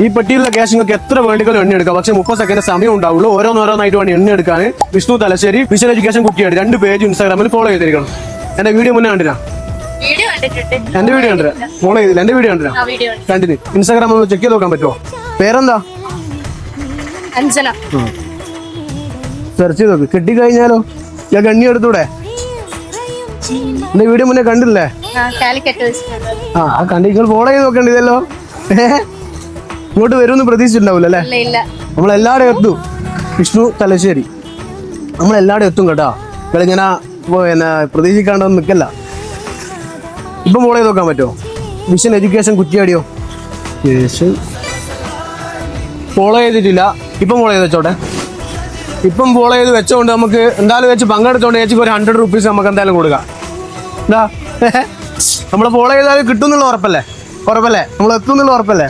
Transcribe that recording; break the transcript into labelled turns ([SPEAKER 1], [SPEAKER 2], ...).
[SPEAKER 1] ഈ പെട്ടിയിലുള്ള ക്യാഷ് നിങ്ങൾക്ക് എത്ര വേണ്ടികളും എണ്ണ എടുക്കാം. പക്ഷെ 30 സെക്കൻഡ് സമയം ഉണ്ടാവുള്ളൂ. ഓരോന്നോരോന്നായിട്ട് വേണം എണ്ണ എടുക്കാൻ. വിഷ്ണു തലശ്ശേരി വിഷൻ എഡ്യൂക്കേഷൻ കുട്ടിയാണ്. 2 പേജ് ഇൻസ്റ്റാഗ്രാമിൽ ഫോളോ ചെയ്തിരിക്കണം. എന്റെ വീഡിയോ മുന്നേ കണ്ടിരാ? എന്റെ വീഡിയോ കണ്ടിരാ? ഫോളോ ചെയ്തില്ല. എന്റെ വീഡിയോ കണ്ടിരാ? കണ്ടിന്. ഇൻസ്റ്റാഗ്രാം ഒന്ന് ചെക്ക് ചെയ്ത് നോക്കാൻ പറ്റുമോ? പേരെന്താ?
[SPEAKER 2] അഞ്ജന.
[SPEAKER 1] സെർച്ച് ചെയ്ത് നോക്ക്. കിട്ടിക്കഴിഞ്ഞാലോ ഞാൻ ഗണ്ണി എടുത്തൂടെ? എന്റെ വീഡിയോ മുന്നേ കണ്ടില്ലേ? ആ കണ്ടി. നിങ്ങൾ ഫോളോ ചെയ്ത് നോക്കണ്ടില്ലല്ലോ. ഇങ്ങോട്ട് വരുമെന്ന് പ്രതീക്ഷിച്ചിട്ടുണ്ടാവില്ല അല്ലേ? നമ്മളെല്ലാവരും എത്തും. വിഷ്ണു തലശ്ശേരി നമ്മളെല്ലാവരും എത്തും കേട്ടോ. നിങ്ങളിങ്ങനെ പിന്നെ പ്രതീക്ഷിക്കാണ്ടൊന്നും നിൽക്കല്ല. ഇപ്പം ഫോളോ ചെയ്ത് നോക്കാൻ പറ്റുമോ? Vision education കുറ്റിയാടിയോ? ഫോളോ ചെയ്തിട്ടില്ല. ഇപ്പം ഫോളോ ചെയ്ത് വെച്ചോട്ടെ. ഇപ്പം ഫോളോ ചെയ്ത് വെച്ചോണ്ട് നമുക്ക് എന്തായാലും വെച്ച് പങ്കെടുത്തോണ്ട് ചേച്ചിക്ക് ഒരു 100 റുപ്പീസ് നമുക്ക് എന്തായാലും കൊടുക്കാം. എന്താ നമ്മൾ ഫോളോ ചെയ്താൽ കിട്ടും എന്നുള്ള ഉറപ്പല്ലേ? നമ്മൾ എത്തും എന്നുള്ള ഉറപ്പല്ലേ?